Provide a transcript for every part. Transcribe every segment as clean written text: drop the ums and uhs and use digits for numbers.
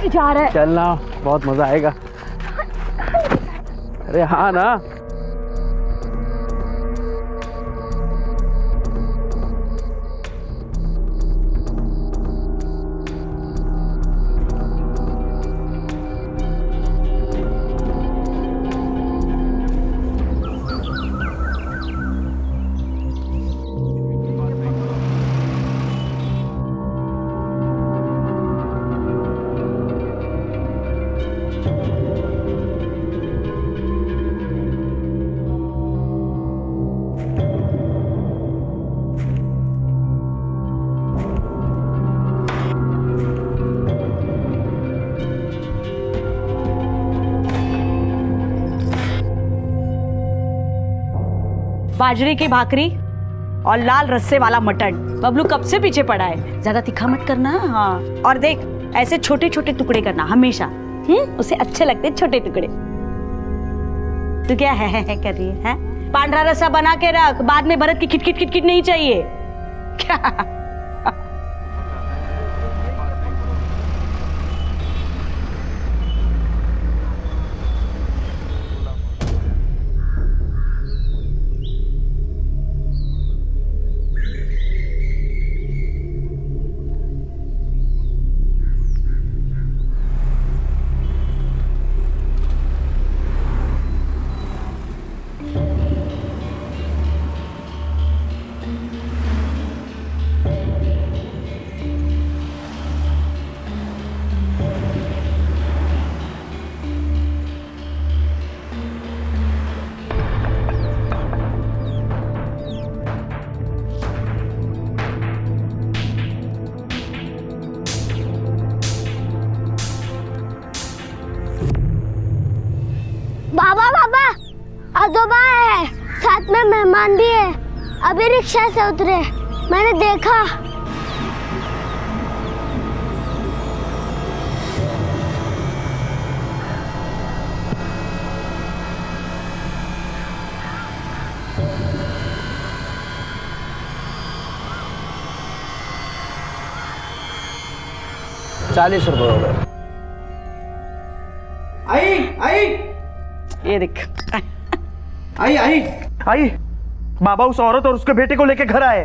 लेके जा रहा है? चलना, बहुत मजा आएगा। अरे हाँ ना। बाजरे की भाकरी और लाल रस्से वाला मटन। बबलू कब से पीछे पड़ा है, ज्यादा तीखा मत करना। हाँ, और देख ऐसे छोटे छोटे टुकड़े करना हमेशा। उसे अच्छे लगते हैं छोटे टुकड़े। तू क्या है कर रही है? पांडरा रस्सा बना के रख, बाद में भरत की खिटखिट खिटखिट नहीं चाहिए क्या? बाबा बाबा, आजोबा है, साथ में मेहमान भी है। अभी रिक्शा से उतरे, मैंने देखा। ₹40 हो गए। आई ये देख। आई, बाबा उस औरत और उसके बेटे को लेके घर आए।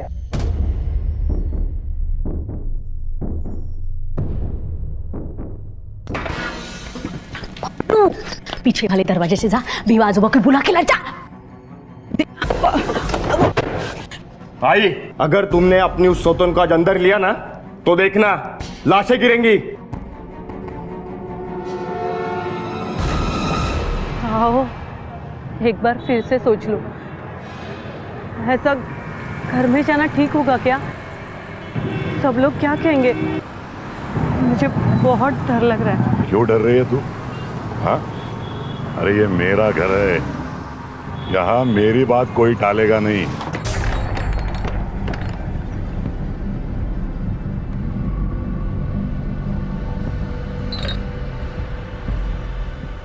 पीछे वाले दरवाजे से जा, बीवा आजोबा को बुला के ला जा। आई, अगर तुमने अपनी उस सौतन को आज अंदर लिया ना, तो देखना लाशें गिरेंगी। आओ एक बार फिर से सोच लो, ऐसा घर में जाना ठीक होगा क्या? सब लोग क्या कहेंगे? मुझे बहुत डर लग रहा है। क्यों डर रही है तू? हाँ, अरे ये मेरा घर है, यहाँ मेरी बात कोई टालेगा नहीं।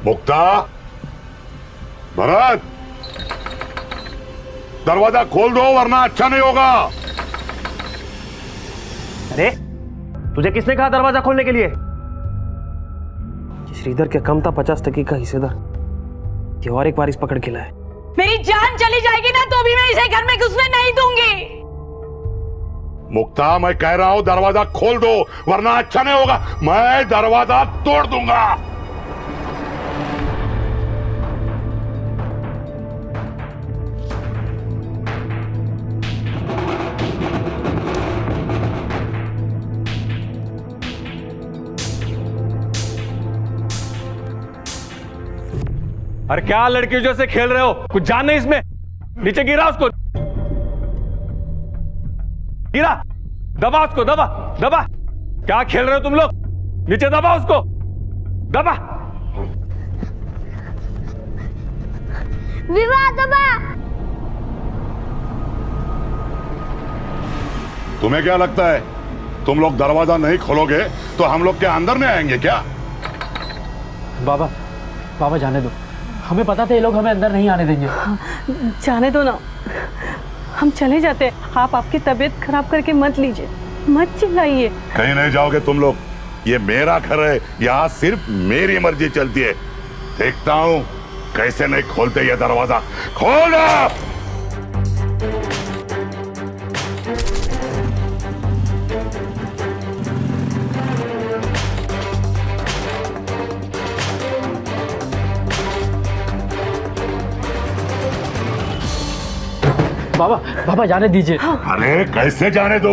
मुक्ता, भरत, दरवाजा खोल दो वरना अच्छा नहीं होगा। अरे तुझे किसने कहा दरवाजा खोलने के लिए? श्रीधर के कम था 50% का हिस्सेदार, ये और एक बार इस पकड़ के लाए। मेरी जान चली जाएगी ना तो भी मैं इसे घर में घुसने नहीं दूंगी। मुक्ता, मैं कह रहा हूं दरवाजा खोल दो वरना अच्छा नहीं होगा। मैं दरवाजा तोड़ दूंगा। अरे क्या लड़कियों जैसे खेल रहे हो? कुछ जान नहीं इसमें। नीचे गिरा उसको, गिरा, दबा उसको, दबा दबा। क्या खेल रहे हो तुम लोग? नीचे दबा उसको, दबा। विवाह दबा। तुम्हें क्या लगता है तुम लोग दरवाजा नहीं खोलोगे तो हम लोग क्या अंदर नहीं आएंगे क्या? बाबा जाने दो, हमें पता था ये लोग हमें अंदर नहीं आने देंगे। जाने दो ना, हम चले जाते हैं। आप आपकी तबीयत खराब करके मत लीजिए, मत चिल्लाइए। कहीं नहीं जाओगे तुम लोग, ये मेरा घर है, यहाँ सिर्फ मेरी मर्जी चलती है। देखता हूँ कैसे नहीं खोलते ये दरवाजा। खोलो। बाबा बाबा जाने दीजिए। अरे कैसे जाने दो,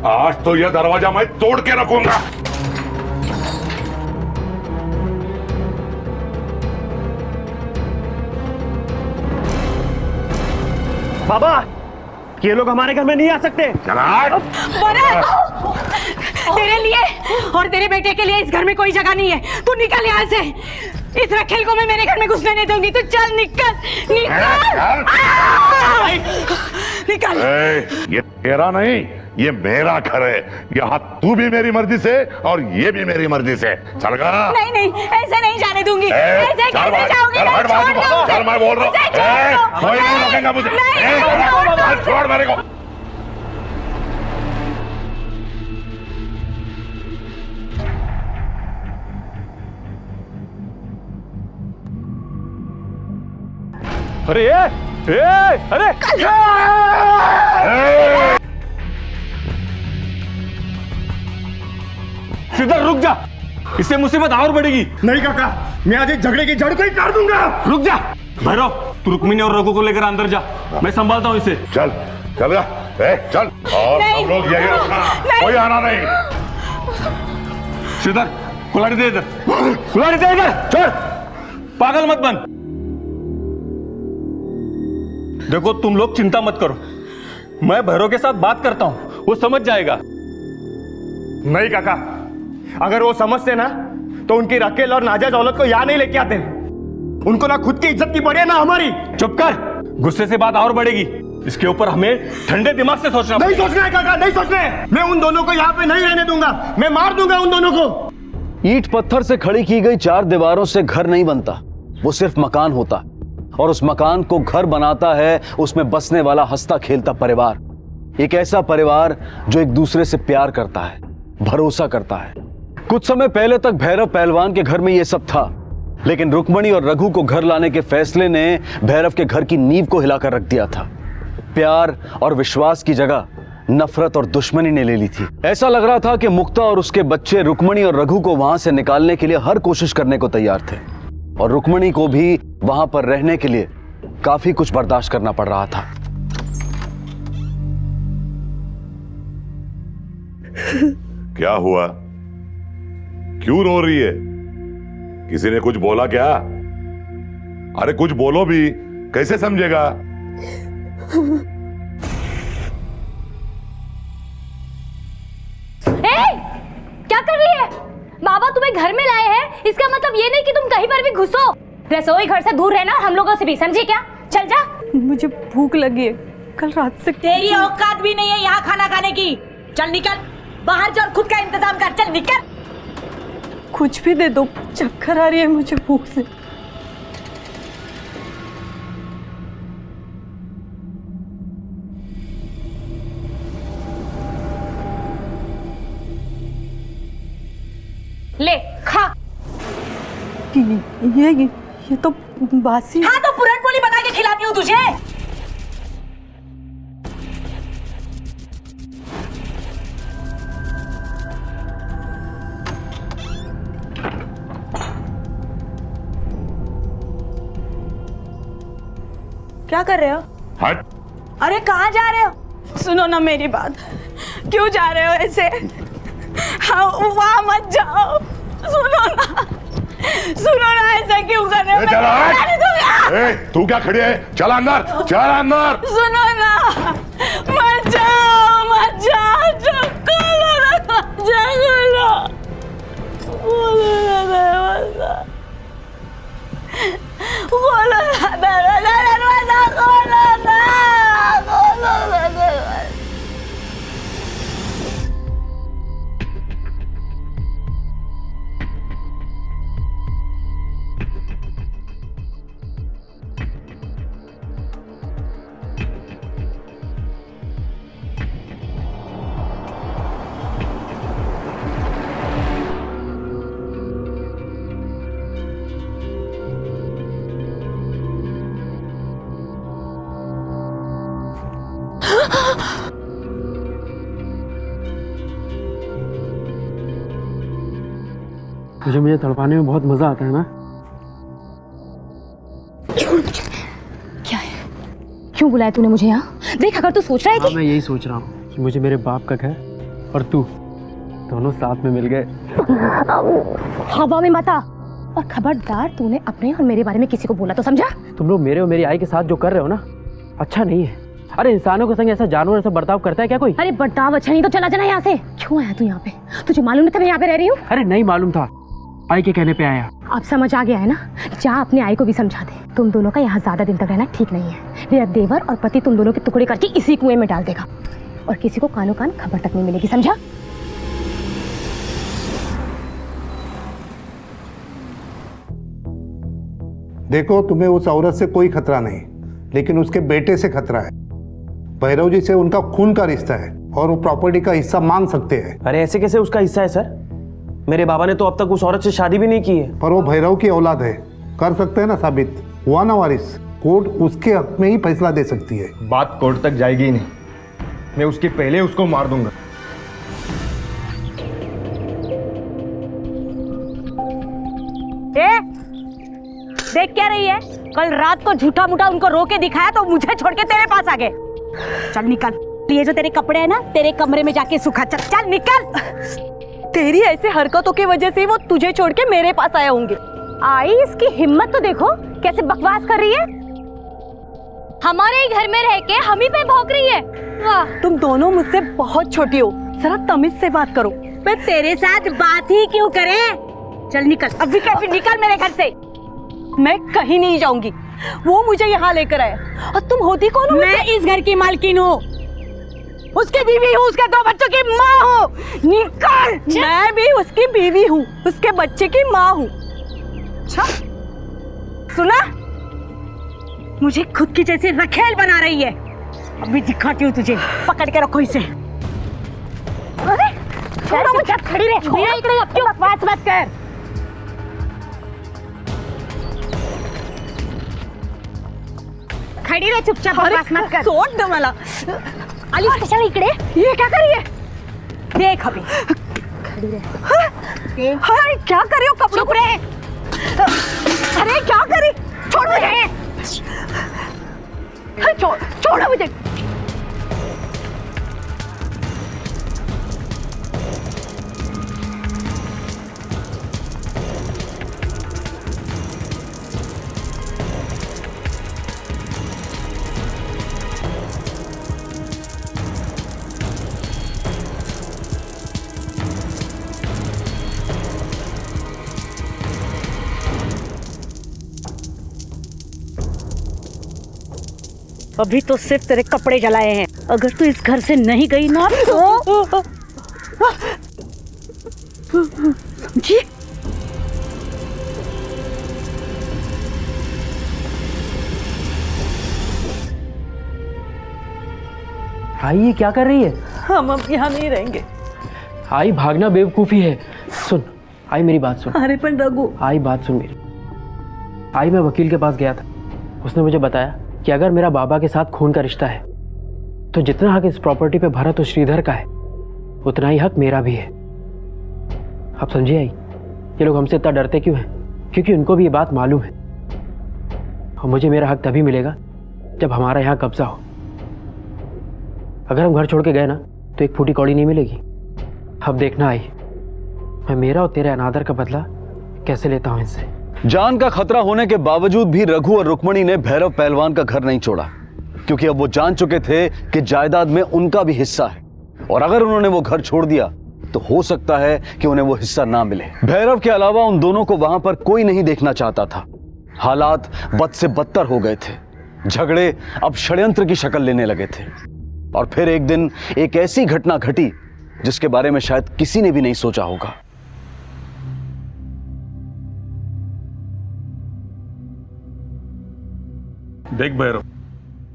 आज तो यह दरवाजा मैं तोड़ के रखूंगा। बाबा, ये लोग हमारे घर में नहीं आ सकते। चला। तेरे लिए और तेरे बेटे के लिए इस घर में कोई जगह नहीं है। तू निकल यहाँ से। इस रखेल को मैं मेरे घर में घुसने नहीं दूंगी। तू चल निकल निकल निकल। ये तेरा नहीं, ये मेरा घर है। यहाँ तू भी मेरी मर्जी से और ये भी मेरी मर्जी से। चल गा। नहीं नहीं, ऐसे नहीं जाने दूंगी। ऐसे कैसे जाओगी? चल मैं बोल रहा हूँ। कोई नहीं रोकेगा मुझे। छोड़ मेरे को। अरे अरे श्रीधर रुक जा, इससे मुसीबत और बढ़ेगी। नहीं काका, मैं आज इस झगड़े की जड़ को ही काट दूंगा। रुक जा भैरव, तू रुक्मिणी और रघु को लेकर अंदर जा, मैं संभालता हूँ इसे। चल चल चल। और सब लोग यही रखना, कोई आना नहीं। श्रीधर कुल्हाड़ी दे इधर, कुल्हाड़ी दे इधर। चल, पागल मत बन। देखो तुम लोग चिंता मत करो, मैं भैरव के साथ बात करता हूं, वो समझ जाएगा। नहीं काका, अगर वो समझते ना तो उनकी रकेल और नाजायज औलत को यहाँ नहीं लेके आते। उनको ना खुद की इज्जत की पड़ी है ना हमारी। चुप कर, गुस्से से बात और बढ़ेगी। इसके ऊपर हमें ठंडे दिमाग से सोचना। नहीं सोचना है काका, नहीं सोचना है। मैं उन दोनों को यहाँ पे नहीं रहने दूंगा, मैं मार दूंगा उन दोनों को। ईंट पत्थर से खड़ी की गई 4 दीवारों से घर नहीं बनता, वो सिर्फ मकान होता। और उस मकान को घर बनाता है उसमें बसने वाला हंसता खेलता परिवार। एक ऐसा परिवार जो एक दूसरे से प्यार करता है, भरोसा करता है। कुछ समय पहले तक भैरव पहलवान के घर में यह सब था, लेकिन रुक्मणी और रघु को घर लाने के फैसले ने भैरव के घर की नींव को हिलाकर रख दिया था। प्यार और विश्वास की जगह नफरत और दुश्मनी ने ले ली थी। ऐसा लग रहा था कि मुक्ता और उसके बच्चे रुक्मणी और रघु को वहां से निकालने के लिए हर कोशिश करने को तैयार थे, और रुक्मणी को भी वहां पर रहने के लिए काफी कुछ बर्दाश्त करना पड़ रहा था। क्या हुआ, क्यों रो रही है? किसी ने कुछ बोला क्या? अरे कुछ बोलो भी, कैसे समझेगा? क्या कर रही है? बाबा तुम्हें घर में लाए हैं, इसका मतलब ये नहीं कि तुम कहीं पर भी घुसो। रसोई घर से दूर रहना, हम लोगों से भी, समझी क्या? चल जा। मुझे भूख लगी है, कल रात से। तेरी औकात भी नहीं है यहाँ खाना खाने की। चल निकल, बाहर जा और खुद का इंतजाम कर। चल निकल। कुछ भी दे दो, चक्कर आ रही है मुझे भूख से। ले खा। ये तो बासी। हाँ तो पूरन पोली बना के खिलाती हूँ तुझे। क्या कर रहे हो? हट। अरे कहाँ जा रहे हो? सुनो ना मेरी बात, क्यों जा रहे हो ऐसे? हाँ वहाँ मत जाओ। सुनो ना ऐसा क्यों कर रहे हो? तू क्या खड़ी है? चल अंदर, चल अंदर। सुनो ना, मत जाओ मत जाओ। खोलो ना दरवाजा, खोलो ना दरवाजा, खोलो ना दरवाजा, खोलो ना दरवाजा। मुझे तड़पाने में बहुत मजा आता है ना। क्या है? क्यों बुलाया तूने मुझे यहाँ? देख, अगर तू सोच रहा है हाँ, कि मैं यही सोच रहा हूँ कि मुझे मेरे बाप का घर और तू दोनों साथ में मिल गए। हवा में मत आ, और खबरदार तूने अपने और मेरे बारे में किसी को बोला तो समझा? तुम लोग मेरे और मेरी आई के साथ जो कर रहे हो ना, अच्छा नहीं है। अरे इंसानों के संग ऐसा जानवर ऐसा बर्ताव करता है क्या कोई? अरे बर्ताव अच्छा नहीं तो चला जाना यहाँ से। क्यों आया तू यहाँ पे? तुझे मालूम नहीं था मैं यहाँ पे रह रही हूँ? अरे नहीं मालूम था, आई के कहने पे आया। अब समझ आ गया है ना? जा अपने आई को भी समझा दे, तुम दोनों का यहाँ ज्यादा दिन तक रहना ठीक नहीं है। मेरा देवर और पति तुम दोनों के टुकड़े करके इसी कुएं में डाल देगा, और किसी को कानो कान खबर तक नहीं मिलेगी, समझा? देखो, तुम्हें उस औरत से कोई खतरा नहीं, लेकिन उसके बेटे से खतरा है। भैरव जी से उनका खून का रिश्ता है और वो प्रॉपर्टी का हिस्सा मांग सकते हैं। अरे ऐसे कैसे उसका हिस्सा है सर? मेरे बाबा ने तो अब तक उस औरत से शादी भी नहीं की है। पर वो भैरव की औलाद है, कर सकते हैं ना साबित। हुआ ना वारिस, कोर्ट उसके हक में ही फैसला दे सकती है। बात कोर्ट तक जाएगी ही नहीं, मैं उसके पहले उसको मार दूंगा। देख क्या रही है? कल रात को झूठा मूठा उनको रो के दिखाया तो मुझे छोड़ के तेरे पास आ गए। चल निकल, ये जो तेरे कपड़े हैं ना, तेरे कमरे में जाके सुखा। चल चल निकल। तेरी ऐसे हरकतों की वजह से वो तुझे छोड़ के मेरे पास आए होंगे। आई, इसकी हिम्मत तो देखो, कैसे बकवास कर रही है। हमारे ही घर में रह के हम ही पे भौंक रही है। वाह, तुम दोनों मुझसे बहुत छोटी हो, जरा तमीज से बात करो। मैं तेरे साथ बात ही क्यों करे? चल निकल, अभी कैसे निकल मेरे घर से। मैं कहीं नहीं जाऊंगी, वो मुझे यहाँ लेकर आया। और तुम होती कौन हो? मैं इस घर की मालकिन हूँ, उसकी बीवी हूँ, उसके 2 बच्चों की माँ हूँ। निकल। मैं भी उसकी बीवी हूँ, उसके बच्चे की माँ हूँ। अच्छा सुना, मुझे खुद की जैसी रखेल बना रही है। अभी दिखाती हूँ तुझे, पकड़ के रखो इसे। अरे छोड़ो मुझे, खड़ी रह। मेरा इकडे अब क्यों बकवास मत कर। खड़ी रह चुपचाप, बकवास मत कर। सोड दे मला। आली कशाला इकडे? ये क्या करी है? देख अभी। खड़ी रह। अरे क्या कर रही हो? कपड़ों चुप रहे। अरे क्या करी? छोड़ मुझे। छोड़ो मुझे। अभी तो सिर्फ तेरे कपड़े जलाए हैं, अगर तू इस घर से नहीं गई ना तो समझी? आई ये क्या कर रही है? हम अब यहाँ नहीं रहेंगे। आई भागना बेवकूफी है। सुन आई, मेरी बात सुन। अरे पर रघु, आई बात सुन मेरी। आई मैं वकील के पास गया था, उसने मुझे बताया कि अगर मेरा बाबा के साथ खून का रिश्ता है तो जितना हक इस प्रॉपर्टी पे भरत और श्रीधर का है उतना ही हक मेरा भी है। आप समझिए आई, ये लोग हमसे इतना डरते क्यों हैं? क्योंकि उनको भी ये बात मालूम है, और मुझे मेरा हक तभी मिलेगा जब हमारा यहाँ कब्जा हो। अगर हम घर छोड़ के गए ना तो एक फूटी कौड़ी नहीं मिलेगी। अब देखना आई, मैं मेरा और तेरे अनादर का बदला कैसे लेता हूँ इनसे। जान का खतरा होने के बावजूद भी रघु और रुक्मणी ने भैरव पहलवान का घर नहीं छोड़ा, क्योंकि अब वो जान चुके थे कि जायदाद में उनका भी हिस्सा है, और अगर उन्होंने वो घर छोड़ दिया तो हो सकता है कि उन्हें वो हिस्सा ना मिले। भैरव के अलावा उन दोनों को वहां पर कोई नहीं देखना चाहता था। हालात बद से बदतर हो गए थे, झगड़े अब षड्यंत्र की शक्ल लेने लगे थे। और फिर एक दिन एक ऐसी घटना घटी जिसके बारे में शायद किसी ने भी नहीं सोचा होगा। देख भैरव,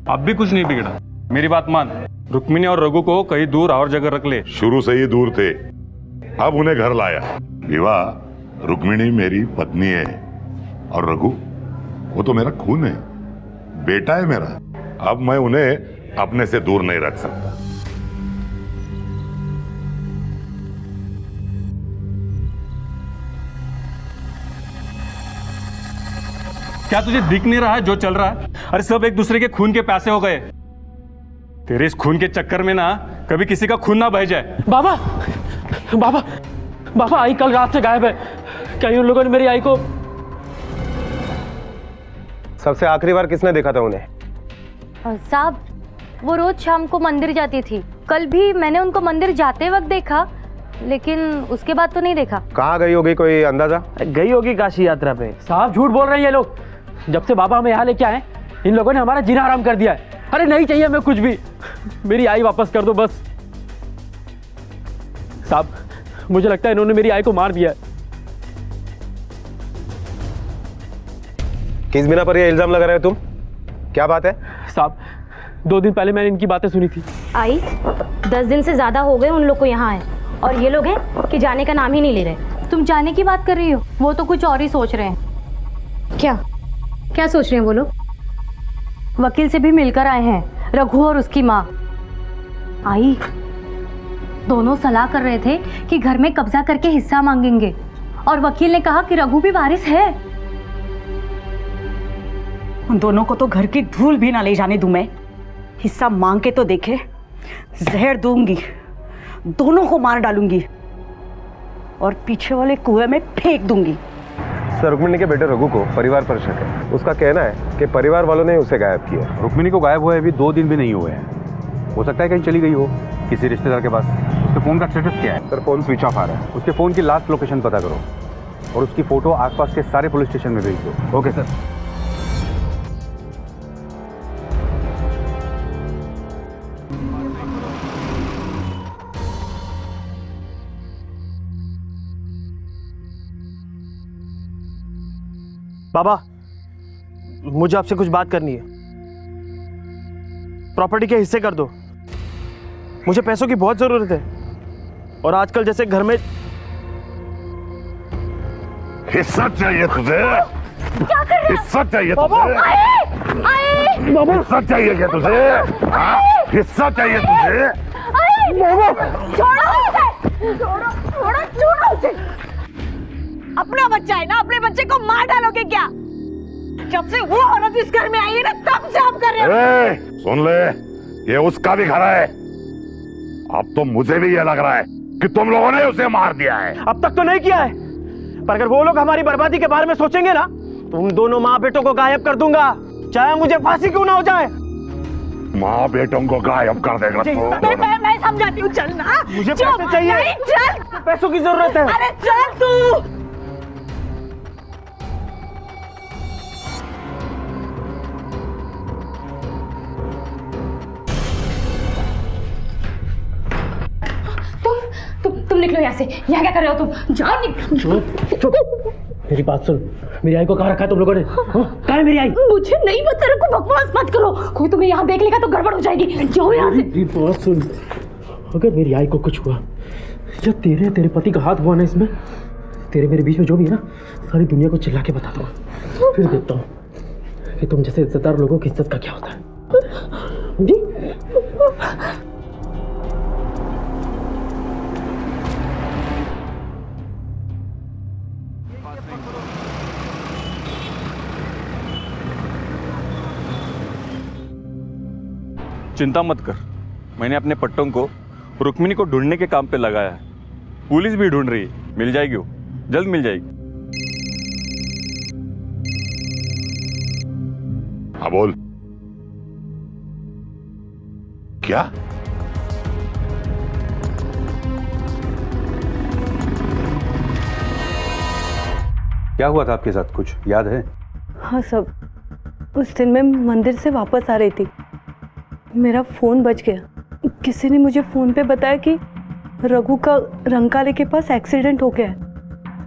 अब भी कुछ नहीं बिगड़ा, मेरी बात मान। रुक्मिणी और रघु को कहीं दूर और जगह रख ले। शुरू से ही दूर थे, अब उन्हें घर लाया। विवाह, रुक्मिणी मेरी पत्नी है और रघु वो तो मेरा खून है, बेटा है मेरा। अब मैं उन्हें अपने से दूर नहीं रख सकता। क्या तुझे दिख नहीं रहा है जो चल रहा है? अरे सब एक दूसरे के खून के प्यासे हो गए। तेरे इस खून के चक्कर में ना कभी किसी का खून ना बह जाए। बाबा बाबा बाबा, आई कल रात से गायब है। कहीं उन लोगों ने मेरी आई को... सबसे आखिरी बार किसने देखा था उन्हें? साहब, वो रोज शाम को मंदिर जाती थी। कल भी मैंने उनको मंदिर जाते वक्त देखा, लेकिन उसके बाद तो नहीं देखा। कहाँ गई होगी, कोई अंदाजा? गई होगी काशी यात्रा पे। साहब झूठ बोल रहे हैं ये लोग। जब से बाबा हमें यहाँ लेके आए, इन लोगों ने हमारा जीना हराम कर दिया है। अरे नहीं चाहिए हमें कुछ भी, मेरी आई वापस कर दो बस। साहब मुझे लगता है इन्होंने मेरी आई को मार दिया है। किस बिना पर ये इल्जाम लगा रहे हो तुम? क्या बात है? साहब 2 दिन पहले मैंने इनकी बातें सुनी थी। आई 10 दिन से ज्यादा हो गए उन लोग को यहाँ आए, और ये लोग हैं कि जाने का नाम ही नहीं ले रहे। तुम जाने की बात कर रही हो, वो तो कुछ और ही सोच रहे हैं। क्या क्या सोच रहे हैं वो लोग? वकील से भी मिलकर आए हैं, रघु और उसकी माँ। आई दोनों सलाह कर रहे थे कि घर में कब्जा करके हिस्सा मांगेंगे, और वकील ने कहा कि रघु भी वारिस है। उन दोनों को तो घर की धूल भी ना ले जाने दूं मैं। हिस्सा मांग के तो देखे, जहर दूंगी, दोनों को मार डालूंगी और पीछे वाले कुएं में फेंक दूंगी। सर, रुक्मिणी के बेटे रघु को परिवार पर शक है। उसका कहना है कि परिवार वालों ने उसे गायब किया। रुक्मिणी को गायब हुए अभी 2 दिन भी नहीं हुए हैं। हो सकता है कहीं चली गई हो किसी रिश्तेदार के पास। उसके फोन का स्टेटस क्या है? सर, फोन स्विच ऑफ आ रहा है। उसके फोन की लास्ट लोकेशन पता करो और उसकी फोटो आसपास के सारे पुलिस स्टेशन में भेज दो। Okay sir. बाबा मुझे आपसे कुछ बात करनी है। प्रॉपर्टी के हिस्से कर दो, मुझे पैसों की बहुत जरूरत है, और आजकल जैसे घर में... हिस्सा चाहिए तुझे? क्या कर रहे हो? हिस्सा चाहिए तुझे? बाबा हिस्सा चाहिए क्या तुझे? हाँ? हिस्सा चाहिए तुझे? छोड़ो उसे। अपना बच्चा है ना, अपने बच्चे को मार डालोगे क्या? जब से वो औरत इस घर में आई है ना, तब से आप कर रहे हो। सुन ले, ये उसका भी घर है। अब तो मुझे भी ये लग रहा है कि तुम लोगों ने उसे मार दिया है। अब तक तो नहीं किया है, पर अगर वो लोग हमारी बर्बादी के बारे में सोचेंगे ना, तो उन दोनों माँ बेटों को गायब कर दूंगा, चाहे मुझे फांसी क्यों ना हो जाए। माँ बेटों को गायब कर देगा तो? मैं समझाती हूँ, चल ना। मुझे पैसे चाहिए। नहीं, चल। पैसों की जरूरत है। अरे चल तू। तुम निकलो यहाँ से। यहाँ क्या कर रहे हो तुम? जाओ, निकलो। चुप। मेरी बात सुन, मेरी आई को कहाँ रखा है तुम लोगों ने? कहाँ है मेरी आई? मुझे नहीं पता, रखो, बकवास मत करो। कोई तुम्हें यहाँ देख लेगा तो गड़बड़ हो जाएगी। जाओ यहाँ से। मेरी बात सुन, अगर मेरी आई को कुछ हुआ या तेरे पति का हाथ हुआ ना इसमें, तेरे मेरे बीच में जो भी है ना, सारी दुनिया को चिल्ला के बता दूंगा। फिर देखता हूँ कि तुम जैसे इज्जतदार लोगों की इज्जत का क्या होता है। जी? चिंता मत कर, मैंने अपने पट्टों को रुक्मिणी को ढूंढने के काम पे लगाया है। पुलिस भी ढूंढ रही है, मिल जाएगी वो, जल्द मिल जाएगी। हाँ बोल। क्या? क्या हुआ था आपके साथ, कुछ याद है? हाँ सब, उस दिन मैं मंदिर से वापस आ रही थी, मेरा फ़ोन बज गया। किसी ने मुझे फ़ोन पे बताया कि रघु का रंकाले के पास एक्सीडेंट हो गया है।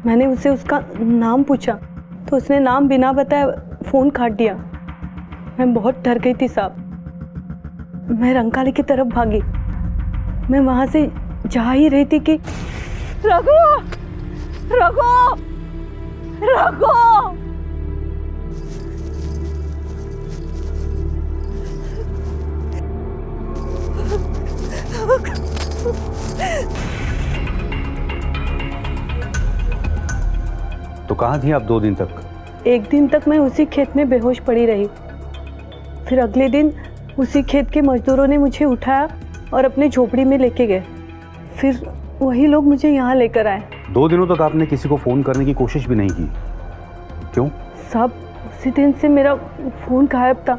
मैंने उससे उसका नाम पूछा तो उसने नाम बिना बताए फ़ोन काट दिया। मैं बहुत डर गई थी साहब। मैं रंकाले की तरफ भागी। मैं वहाँ से जा ही रही थी कि रघु रघु रघु तो कहाँ थी आप 2 दिन तक? एक दिन तक मैं उसी खेत में बेहोश पड़ी रही। फिर अगले दिन उसी खेत के मजदूरों ने मुझे उठाया और अपने झोपड़ी में लेके गए। फिर वही लोग मुझे यहाँ लेकर आए। 2 दिनों तक आपने किसी को फोन करने की कोशिश भी नहीं की, क्यों? साहब, उसी दिन से मेरा फोन गायब था।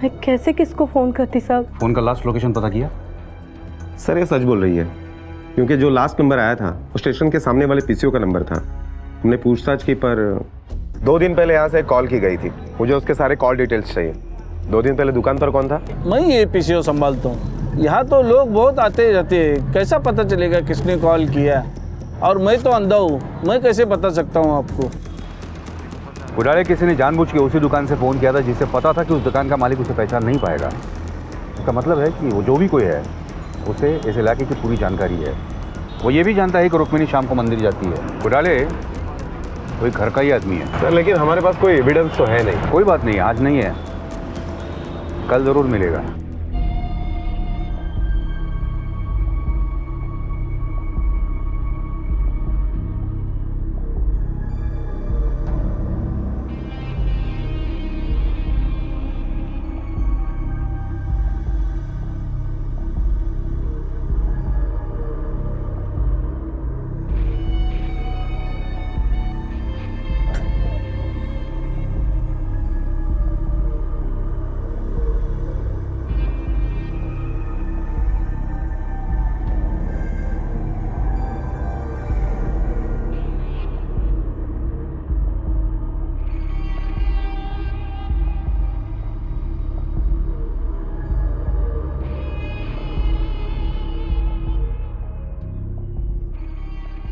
मैं कैसे किसको फोन करती साहब? फोन का लास्ट लोकेशन पता किया? सर ये सच बोल रही है, क्योंकि जो लास्ट नंबर आया था वो स्टेशन के सामने वाले पीसीओ का नंबर था। हमने पूछताछ की पर 2 दिन पहले यहाँ से कॉल की गई थी। मुझे उसके सारे कॉल डिटेल्स चाहिए। 2 दिन पहले दुकान पर कौन था? मैं ये पीसीओ संभालता हूँ। यहाँ तो लोग बहुत आते जाते हैं, कैसा पता चलेगा किसने कॉल किया? और मैं तो अंधा हूँ, मैं कैसे बता सकता हूँ आपको? घोटाले किसी ने जानबूझ के उसी दुकान से फ़ोन किया था जिससे पता था कि उस दुकान का मालिक उसे पहचान नहीं पाएगा। इसका मतलब है कि वो जो भी कोई है उसे इस इलाके की पूरी जानकारी है। वो ये भी जानता है कि रुक्मिणी शाम को मंदिर जाती है। घोटाले कोई घर का ही आदमी है। सर लेकिन हमारे पास कोई एविडेंस तो है नहीं। कोई बात नहीं, आज नहीं है, कल ज़रूर मिलेगा।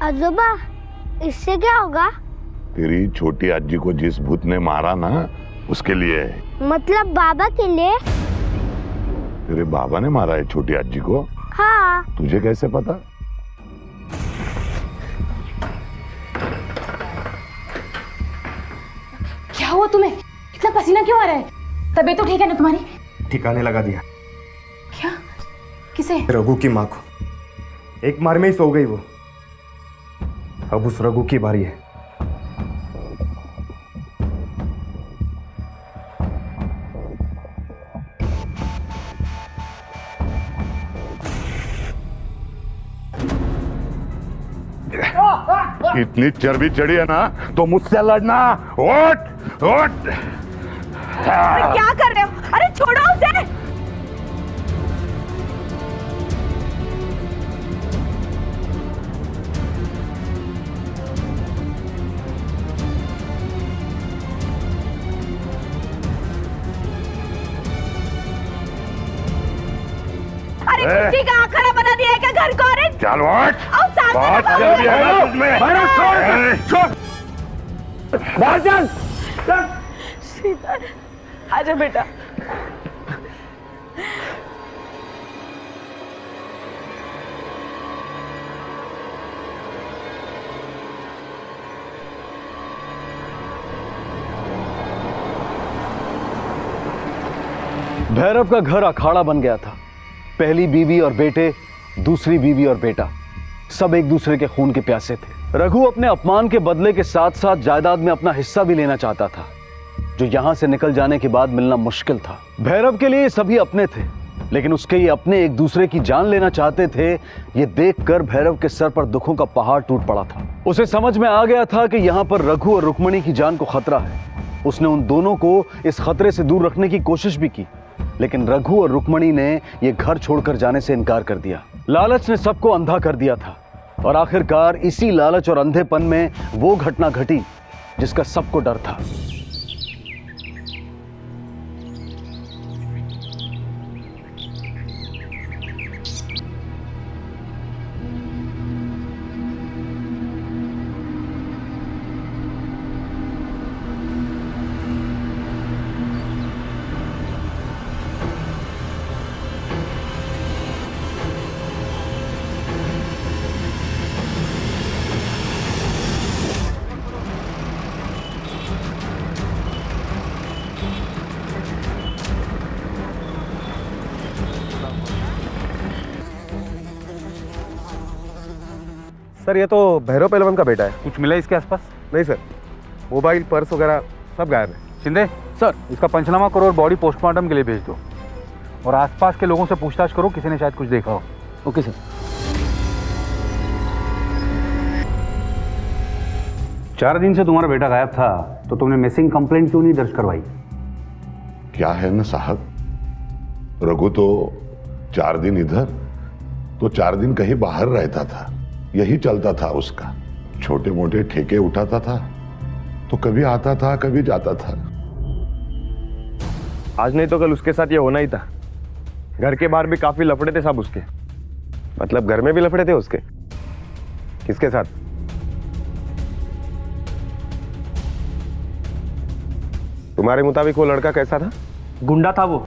आजोबा, इससे क्या होगा? तेरी छोटी आजी को जिस भूत ने मारा ना, उसके लिए है। मतलब बाबा के लिए? तेरे बाबा ने मारा है छोटी आजी को? हाँ। तुझे कैसे पता? क्या हुआ तुम्हें? इतना पसीना क्यों आ रहा है? तबीयत तो ठीक है ना तुम्हारी? ठिकाने लगा दिया। क्या? किसे? रघु की माँ को। एक मार में ही सो गई वो। अब उस रघु की बारी है। इतनी चर्बी चढ़ी है ना तो मुझसे लड़ना। उठ उठ। क्या कर रहे हो? अरे छोड़ो उसे। अरे का आखड़ा बना दिया है क्या घर को? अरे चल उठ। बहुत चर्बी है ना तुझमें। बाहर चल। सीता, आजा बेटा। भैरव का घर अखाड़ा बन गया था। पहली बीवी और बेटे, दूसरी बीवी और बेटा, सब एक दूसरे के खून के प्यासे थे। रघु अपने अपमान के बदले के साथ साथ जायदाद में अपना हिस्सा भी लेना चाहता था, जो यहां से निकल जाने के बाद मिलना मुश्किल था। भैरव के लिए ये सभी अपने थे, लेकिन उसके ये अपने एक दूसरे की जान लेना चाहते थे। ये देखकर भैरव के सर पर दुखों का पहाड़ टूट पड़ा था। उसे समझ में आ गया था कि यहां पर रघु और रुक्मिणी की जान को खतरा है। उसने उन दोनों को इस खतरे से दूर रखने की कोशिश भी की, लेकिन रघु और रुक्मिणी ने यह घर छोड़कर जाने से इनकार कर दिया। लालच ने सबको अंधा कर दिया था और आखिरकार इसी लालच और अंधेपन में वो घटना घटी जिसका सबको डर था। सर ये तो भैरव पहलवान का बेटा है। कुछ मिला इसके आसपास? नहीं सर, मोबाइल पर्स वगैरह सब गायब है। शिंदे सर, इसका पंचनामा करो और बॉडी पोस्टमार्टम के लिए भेज दो। और आसपास के लोगों से पूछताछ करो, किसी ने शायद कुछ देखा हो। Okay sir. 4 दिन से तुम्हारा बेटा गायब था, तो तुमने मिसिंग कंप्लेंट क्यों नहीं दर्ज करवाई? क्या है ना साहब, रघु तो 4 दिन इधर तो 4 दिन कहीं बाहर रहता था, यही चलता था उसका। छोटे मोटे ठेके उठाता था, तो कभी आता था कभी जाता था। आज नहीं तो कल उसके साथ ये होना ही था। घर के बाहर भी काफी लफड़े थे साहब उसके। मतलब घर में भी लफड़े थे उसके? किसके साथ? तुम्हारे मुताबिक वो लड़का कैसा था? गुंडा था वो,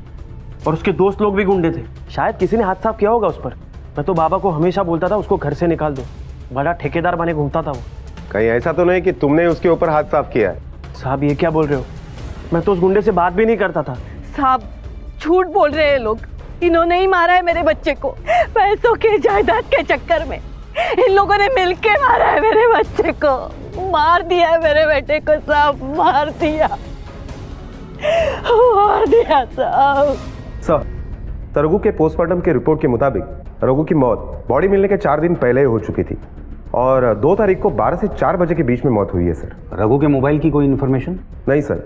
और उसके दोस्त लोग भी गुंडे थे। शायद किसी ने हाथ साफ किया होगा उस पर। मैं तो बाबा को हमेशा बोलता था उसको घर से निकाल दो, बड़ा ठेकेदार बने घूमता था वो। कहीं ऐसा तो नहीं कि तुमने उसके ऊपर हाथ साफ किया है? साहब ये क्या बोल रहे हो? मैं तो उस गुंडे से बात भी नहीं करता था। साहब झूठ बोल रहे हैं लोग। इन्होंने ही मारा है मेरे बच्चे को, पैसों के जायदाद के चक्कर में। इन लोगों ने मिलके मारा है मेरे बच्चे को, मार दिया है मेरे बेटे को साहब, मार दिया साहब। सर, रघु के पोस्टमार्टम के रिपोर्ट के मुताबिक रघु की मौत बॉडी मिलने के 4 दिन पहले ही हो चुकी थी, और 2 तारीख को 12 से 4 बजे के बीच में मौत हुई है सर। रघु के मोबाइल की कोई इन्फॉर्मेशन? नहीं सर,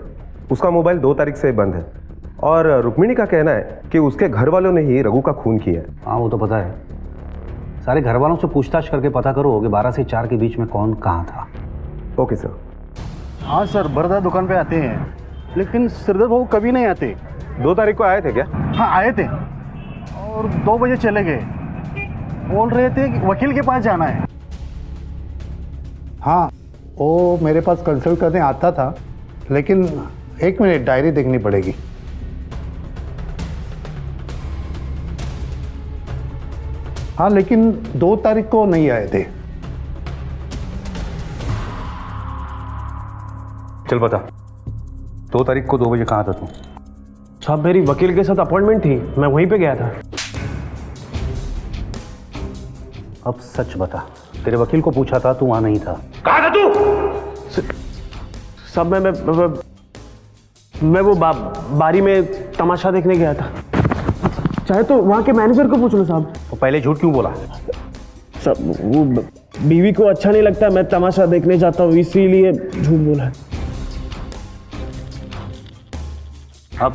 उसका मोबाइल 2 तारीख से बंद है, और रुक्मिणी का कहना है कि उसके घर वालों ने ही रघु का खून किया है। हाँ वो तो पता है। सारे घर वालों से पूछताछ करके पता करो कि 12 से 4 के बीच में कौन कहाँ था। Okay sir. हाँ सर, बरदा दुकान पे आते हैं, लेकिन सिरदर्द बाबू कभी नहीं आते। 2 तारीख को आए थे क्या? हाँ आए थे, और 2 बजे चले गए। बोल रहे थे कि वकील के पास जाना है। हाँ, वो मेरे पास कंसल्ट करने आता था, लेकिन 1 मिनट, डायरी देखनी पड़ेगी। हाँ, लेकिन 2 तारीख को नहीं आए थे। चल बता, 2 तारीख को 2 बजे कहाँ था तू? साहब मेरी वकील के साथ अपॉइंटमेंट थी, मैं वहीं पे गया था। अब सच बता, तेरे वकील को पूछा था, तू वहां नहीं था। कहाँ था तू? सब मैं वो बारी में तमाशा देखने गया था। चाहे तो वहाँ के मैनेजर को पूछ लो साहब। तो पहले झूठ क्यों बोला? सब वो बीवी को अच्छा नहीं लगता मैं तमाशा देखने जाता हूँ, इसीलिए झूठ बोला। अब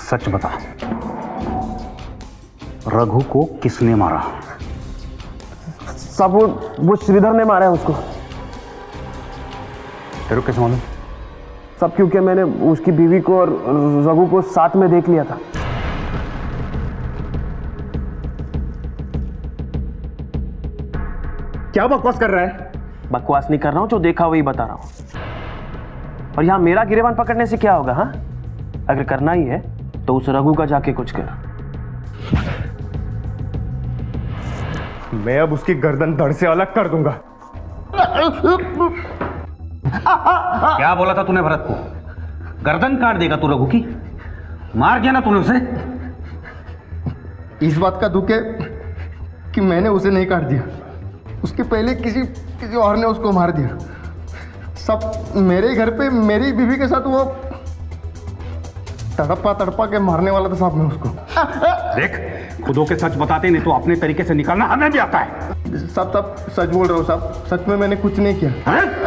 सच बता, रघु को किसने मारा? सब वो श्रीधर ने मारा है उसको। तेरे को कैसे मालूम? सब क्योंकि मैंने उसकी बीवी को और रघु को साथ में देख लिया था। क्या बकवास कर रहा है? बकवास नहीं कर रहा हूँ, जो देखा वही बता रहा हूँ। और यहाँ मेरा गिरेबान पकड़ने से क्या होगा? हाँ, अगर करना ही है तो उस रघु का जाके कुछ कर। मैं अब उसकी गर्दन धड़ से अलग कर दूंगा। क्या बोला था तूने भरत को? गर्दन काट देगा तू रघु की? मार दिया ना तूने उसे? इस बात का दुख है कि मैंने उसे नहीं काट दिया, उसके पहले किसी और ने उसको मार दिया। सब मेरे घर पे मेरी बीवी के साथ वो तड़पा के मारने वाला था साहब। मैं उसको देख, खुदों के सच बताते, नहीं तो अपने तरीके से निकालना हमें भी आता है। सब सच बोल रहा हूँ साहब, सच में मैंने कुछ नहीं किया।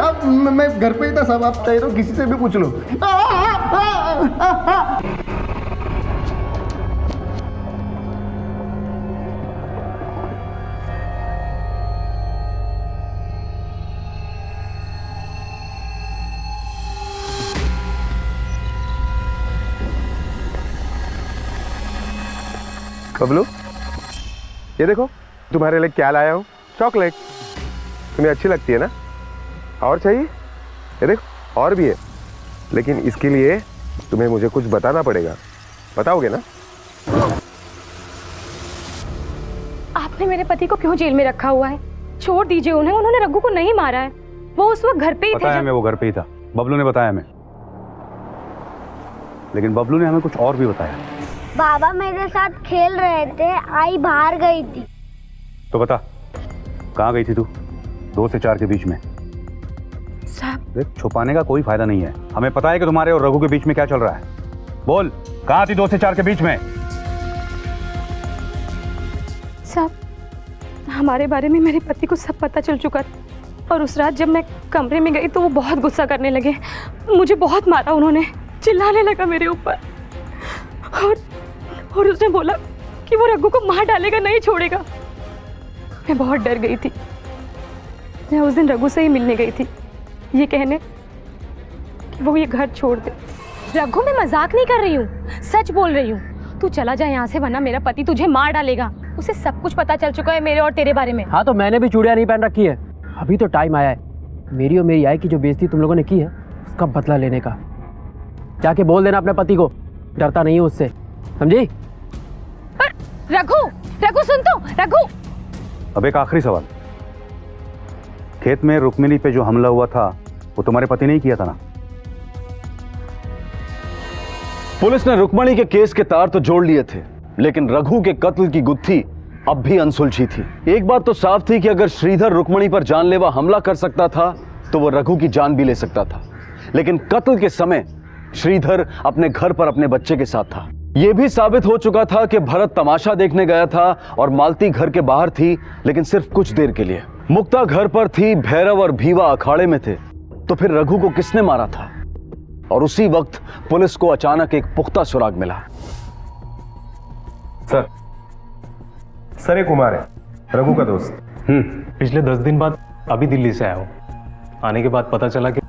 अब मैं घर पे ही था साहब, आप चाहे तो किसी से भी पूछ लो। बबलू, ये देखो तुम्हारे लिए क्या लाया हूँ, चॉकलेट। तुम्हें अच्छी लगती है ना? और चाहिए? ये देखो और भी है, लेकिन इसके लिए तुम्हें मुझे कुछ बताना पड़ेगा। बताओगे ना? आपने मेरे पति को क्यों जेल में रखा हुआ है? छोड़ दीजिए उन्हें, उन्होंने रघु को नहीं मारा है। वो उस वक्त घर पे ही थे। बताया मैं, वो घर पे ही था, बबलू ने बताया हमें। लेकिन बबलू ने हमें कुछ और भी बताया। बाबा मेरे साथ खेल रहे थे, आई बाहर गई थी। तो बता, कहाँ गई थी तू 2 से 4 के बीच में? साहब देख, छुपाने का कोई फायदा नहीं है। हमें पता है कि तुम्हारे और रघु के बीच में क्या चल रहा है। बोल, कहाँ थी 2 से 4 के बीच में? साहब, हमारे बारे में मेरे पति को सब पता चल चुका था और उस रात जब मैं कमरे में गई तो वो बहुत गुस्सा करने लगे। मुझे बहुत मारा उन्होंने, चिल्लाने लगा मेरे ऊपर और उसने बोला कि वो रघु को मार डालेगा, नहीं छोड़ेगा। मैं बहुत डर गई थी। मैं उस दिन रघु से ही मिलने गई थी, ये कहने कि वो ये घर छोड़ दे। रघु, मैं मजाक नहीं कर रही हूँ, सच बोल रही हूँ। तू चला जा यहाँ से वरना मेरा पति तुझे मार डालेगा। उसे सब कुछ पता चल चुका है मेरे और तेरे बारे में। हाँ, तो मैंने भी चूड़ियाँ नहीं पहन रखी है। अभी तो टाइम आया है मेरी और मेरी आई की जो बेइज्जती तुम लोगों ने की है उसका बदला लेने का। जाके बोल देना अपने पति को, डरता नहीं हूँ उससे, समझी? रघु सुन तो, रघु। अब एक आखिरी सवाल, खेत में रुक्मिणी पे जो हमला हुआ था वो तुम्हारे पति ने ही किया था ना? पुलिस ने रुक्मिणी के केस के तार तो जोड़ लिए थे, लेकिन रघु के कत्ल की गुत्थी अब भी अनसुलझी थी। एक बात तो साफ थी कि अगर श्रीधर रुक्मिणी पर जानलेवा हमला कर सकता था तो वो रघु की जान भी ले सकता था, लेकिन कत्ल के समय श्रीधर अपने घर पर अपने बच्चे के साथ था। यह भी साबित हो चुका था कि भरत तमाशा देखने गया था और मालती घर के बाहर थी, लेकिन सिर्फ कुछ देर के लिए। मुक्ता घर पर थी, भैरव और भीवा अखाड़े में थे। तो फिर रघु को किसने मारा था? और उसी वक्त पुलिस को अचानक एक पुख्ता सुराग मिला। सर एक कुमार है, रघु का दोस्त। पिछले 10 दिन बाद अभी दिल्ली से आया हूँ। आने के बाद पता चला कि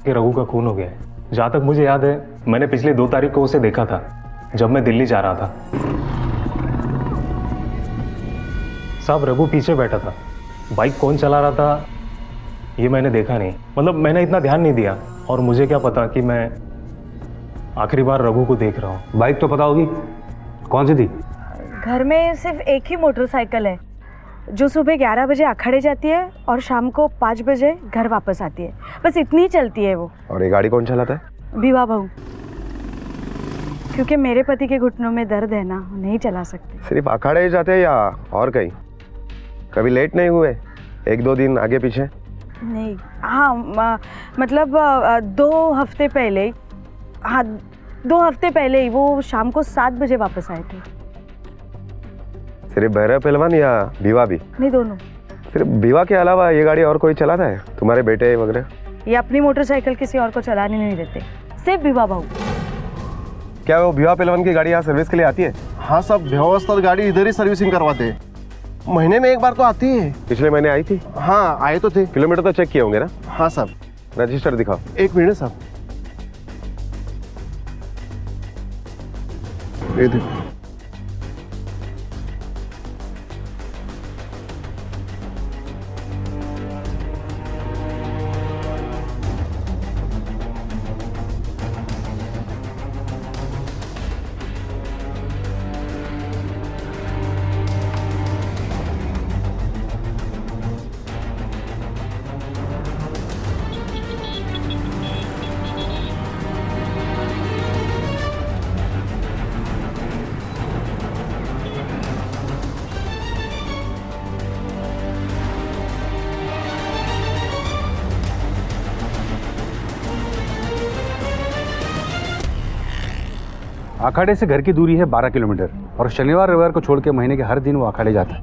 रघु का खून हो गया है। जहाँ तक मुझे याद है, मैंने पिछले 2 तारीख को उसे देखा था जब मैं दिल्ली जा रहा था। साहब, रघु पीछे बैठा था। बाइक कौन चला रहा था ये मैंने देखा नहीं, मतलब मैंने इतना ध्यान नहीं दिया। और मुझे क्या पता कि मैं आखिरी बार रघु को देख रहा हूँ। बाइक तो पता होगी, कौन सी थी? घर में सिर्फ एक ही मोटरसाइकिल है जो सुबह 11 बजे अखाड़े जाती है और शाम को 5 बजे घर वापस आती है। बस इतनी ही चलती है वो। और ये गाड़ी कौन चलाता है? विवाह बहू, क्योंकि मेरे पति के घुटनों में दर्द है ना, नहीं चला सकते। सिर्फ अखाड़े जाते हैं या और कहीं? कभी लेट नहीं हुए 1-2 दिन आगे पीछे? नहीं, हाँ मतलब 2 हफ्ते पहले, हाँ 2 हफ्ते पहले ही वो शाम को 7 बजे वापस आए थे। सिर्फ भैरव पहलवान या भीवा भी? नहीं, दोनों। सिर्फ भीवा के अलावा ये गाड़ी और कोई चलाता है? तुम्हारे बेटे वगैरह? ये अपनी मोटरसाइकिल किसी और को चलाने नहीं देते, सिर्फ विवाह बहू। क्या वो भीवा पहलवान की गाड़ी यहाँ सर्विस के लिए आती है? हाँ सब, व्यवस्था गाड़ी इधर ही सर्विसिंग करवाते हैं। महीने में एक बार तो आती है। पिछले महीने आई थी? हाँ आए तो थे। किलोमीटर तो चेक किए होंगे ना? हाँ साहब। रजिस्टर दिखाओ। 1 मिनट साहब, ये देखो। अखाड़े से घर की दूरी है 12 किलोमीटर और शनिवार रविवार को छोड़ के महीने के हर दिन वो अखाड़े जाता है।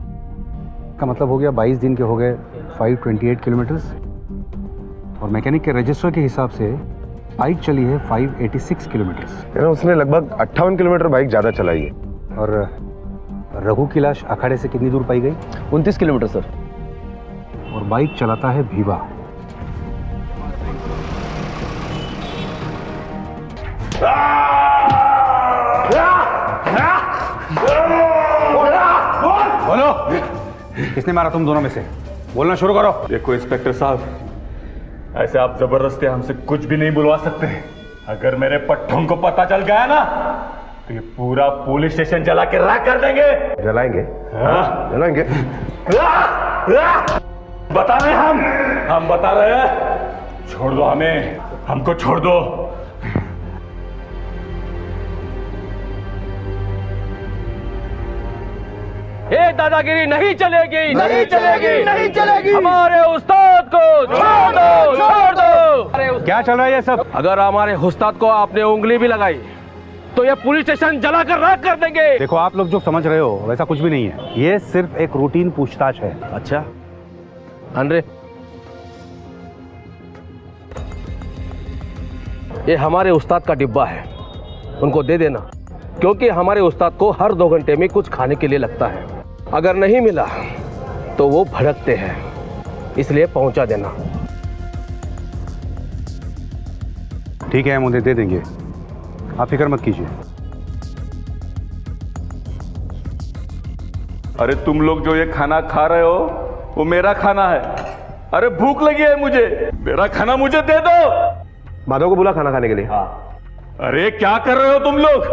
का मतलब हो गया 22 दिन के हो गए 528 किलोमीटर्स। और मैकेनिक के रजिस्टर के हिसाब से बाइक चली है 586 किलोमीटर्स। उसने लगभग 58 किलोमीटर बाइक ज़्यादा चलाई है। और रघु की लाश अखाड़े से कितनी दूर पाई गई? 29 किलोमीटर सर। और बाइक चलाता है भीवा। बोलो, किसने मारा तुम दोनों में से? बोलना शुरू करो। देखो इंस्पेक्टर साहब, ऐसे आप जबरदस्ती हमसे कुछ भी नहीं बुलवा सकते। अगर मेरे पट्टों को पता चल गया ना तो ये पूरा पुलिस स्टेशन जला के राख कर देंगे। जलाएंगे? हाँ जलाएंगे। बता रहे हम बता रहे हैं। छोड़ दो हमें, हमको छोड़ दो। ये दादागिरी नहीं चलेगी, नहीं चलेगी, नहीं चलेगी। हमारे उस्ताद को छोड़ दो, छोड़ दो। क्या चल रहा है ये सब? अगर हमारे उस्ताद को आपने उंगली भी लगाई तो ये पुलिस स्टेशन जलाकर राख कर देंगे। देखो आप लोग जो समझ रहे हो वैसा कुछ भी नहीं है, ये सिर्फ एक रूटीन पूछताछ है। अच्छा अंड्रे, ये हमारे उस्ताद का डिब्बा है, उनको दे देना, क्योंकि हमारे उस्ताद को हर 2 घंटे में कुछ खाने के लिए लगता है। अगर नहीं मिला तो वो भड़कते हैं, इसलिए पहुंचा देना। ठीक है, हम उन्हें दे देंगे, आप फिक्र मत कीजिए। अरे तुम लोग जो ये खाना खा रहे हो वो मेरा खाना है। अरे भूख लगी है मुझे, मेरा खाना मुझे दे दो। माधव को बुला खाना खाने के लिए। हाँ। अरे क्या कर रहे हो तुम लोग?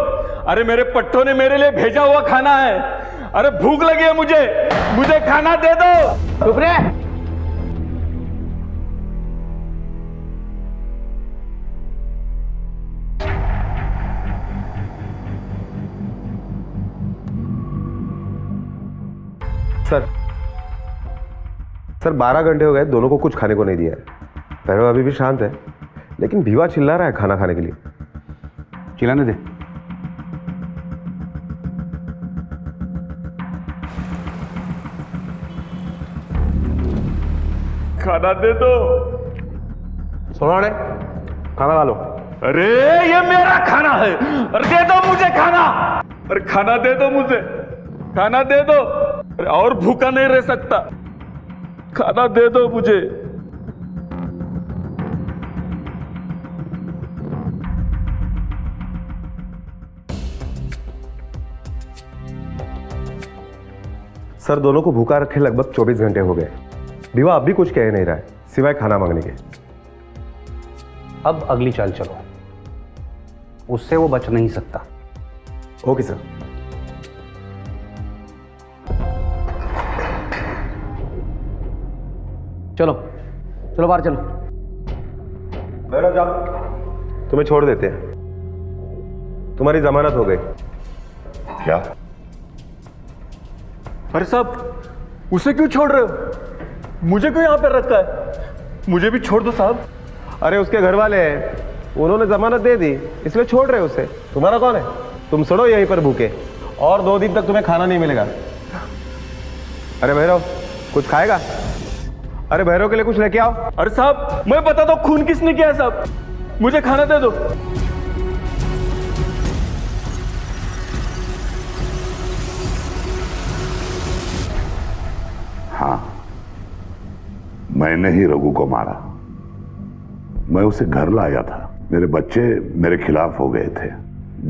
अरे मेरे पट्टों ने मेरे लिए भेजा हुआ खाना है। अरे भूख लगी है मुझे खाना दे दो। चुप रे। सर 12 घंटे हो गए, दोनों को कुछ खाने को नहीं दिया है। भैरव अभी भी शांत है, लेकिन भीवा चिल्ला रहा है खाना खाने के लिए। चिल्लाने दे। खाना दे दो। सुनो रे, खाना खा लो। अरे ये मेरा खाना है, अरे दे दो मुझे खाना। अरे खाना दे दो मुझे, खाना दे दो। अरे और भूखा नहीं रह सकता, खाना दे दो मुझे। सर दोनों को भूखा रखे लगभग 24 घंटे हो गए। भीवा अब भी कुछ कह नहीं रहा है सिवाय खाना मांगने के। अब अगली चाल चलो, उससे वो बच नहीं सकता। Okay sir. चलो चलो बाहर चलो। भैरव जाओ, तुम्हें छोड़ देते हैं, तुम्हारी जमानत हो गई। क्या? अरे साहब उसे क्यों छोड़ रहे हो? मुझे क्यों यहां पर रखा है? मुझे भी छोड़ दो साहब। अरे उसके घर वाले हैं, उन्होंने जमानत दे दी इसलिए छोड़ रहे हो उसे। तुम्हारा कौन है? तुम सड़ो यहीं पर भूखे, और 2 दिन तक तुम्हें खाना नहीं मिलेगा। अरे भैरव कुछ खाएगा? अरे भैरव के लिए कुछ लेके आओ। अरे साहब मैं बता दो खून किसने किया है साहब, मुझे खाना दे दो। हाँ, मैंने ही रघु को मारा। मैं उसे घर लाया था, मेरे बच्चे मेरे खिलाफ हो गए थे।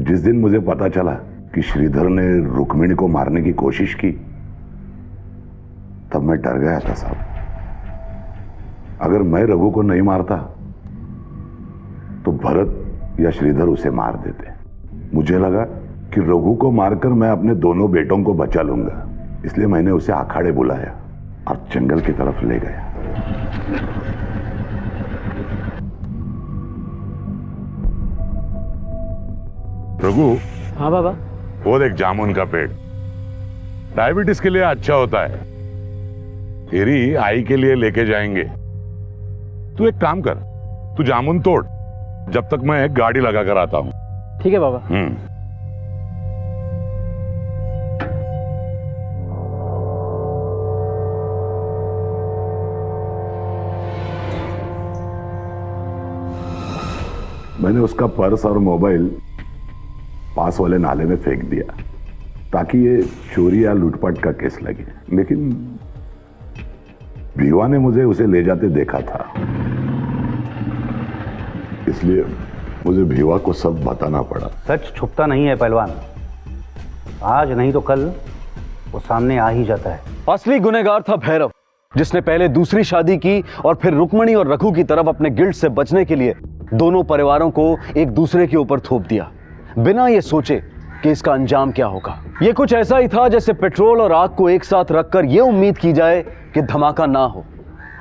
जिस दिन मुझे पता चला कि श्रीधर ने रुक्मिणी को मारने की कोशिश की, तब मैं डर गया था साहब। अगर मैं रघु को नहीं मारता तो भरत या श्रीधर उसे मार देते। मुझे लगा कि रघु को मारकर मैं अपने दोनों बेटों को बचा लूंगा, इसलिए मैंने उसे अखाड़े बुलाया और जंगल की तरफ ले गया। रघु। हाँ बाबा। वो देख जामुन का पेड़, डायबिटीज के लिए अच्छा होता है। तेरी आई के लिए लेके जाएंगे। तू एक काम कर, तू जामुन तोड़, जब तक मैं एक गाड़ी लगा कर आता हूं। ठीक है बाबा। मैंने उसका पर्स और मोबाइल पास वाले नाले में फेंक दिया ताकि ये चोरी या लूटपाट का केस लगे, लेकिन भीवा ने मुझे उसे ले जाते देखा था, इसलिए मुझे भीवा को सब बताना पड़ा। सच छुपता नहीं है पहलवान, आज नहीं तो कल वो सामने आ ही जाता है। असली गुनहगार था भैरव, जिसने पहले दूसरी शादी की और फिर रुक्मिणी और रघु की तरफ अपने गिल्ट से बचने के लिए दोनों परिवारों को एक दूसरे के ऊपर थोप दिया, बिना ये सोचे कि इसका अंजाम क्या होगा। ये कुछ ऐसा ही था जैसे पेट्रोल और आग को एक साथ रखकर यह उम्मीद की जाए कि धमाका ना हो,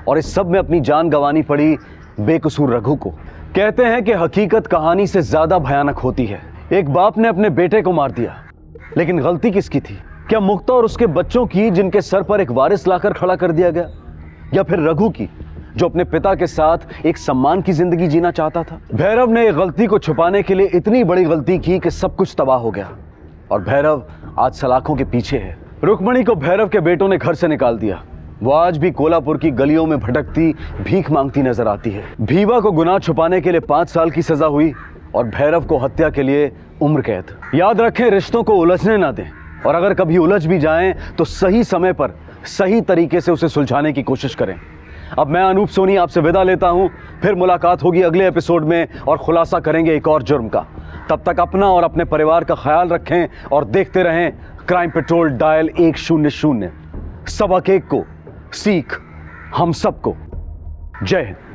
और इस सब में अपनी जान गंवानी पड़ी बेकसूर रघु को। कहते हैं कि हकीकत कहानी से ज्यादा भयानक होती है। एक बाप ने अपने बेटे को मार दिया, लेकिन गलती किसकी थी? क्या मुक्ता और उसके बच्चों की, जिनके सर पर एक वारिस लाकर खड़ा कर दिया गया, या फिर रघु की, जो अपने पिता के साथ एक सम्मान की जिंदगी जीना चाहता था। भैरव ने एक गलती को छुपाने के लिए इतनी बड़ी गलती की कि सब कुछ तबाह हो गया और भैरव आज सलाखों के पीछे है। रुक्मणी को भैरव के बेटों ने घर से निकाल दिया। वो आज भी कोल्हापुर की गलियों में भटकती भीख मांगती नजर आती है। भीवा को गुनाह छुपाने के लिए 5 साल की सजा हुई और भैरव को हत्या के लिए उम्र कैद। याद रखें, रिश्तों को उलझने ना दें और अगर कभी उलझ भी जाएं तो सही समय पर सही तरीके से उसे सुलझाने की कोशिश करें। अब मैं अनूप सोनी आपसे विदा लेता हूं, फिर मुलाकात होगी अगले एपिसोड में और खुलासा करेंगे एक और जुर्म का। तब तक अपना और अपने परिवार का ख्याल रखें और देखते रहें क्राइम पेट्रोल डायल 100। सबक एक को, सीख हम सबको। जय हिंद।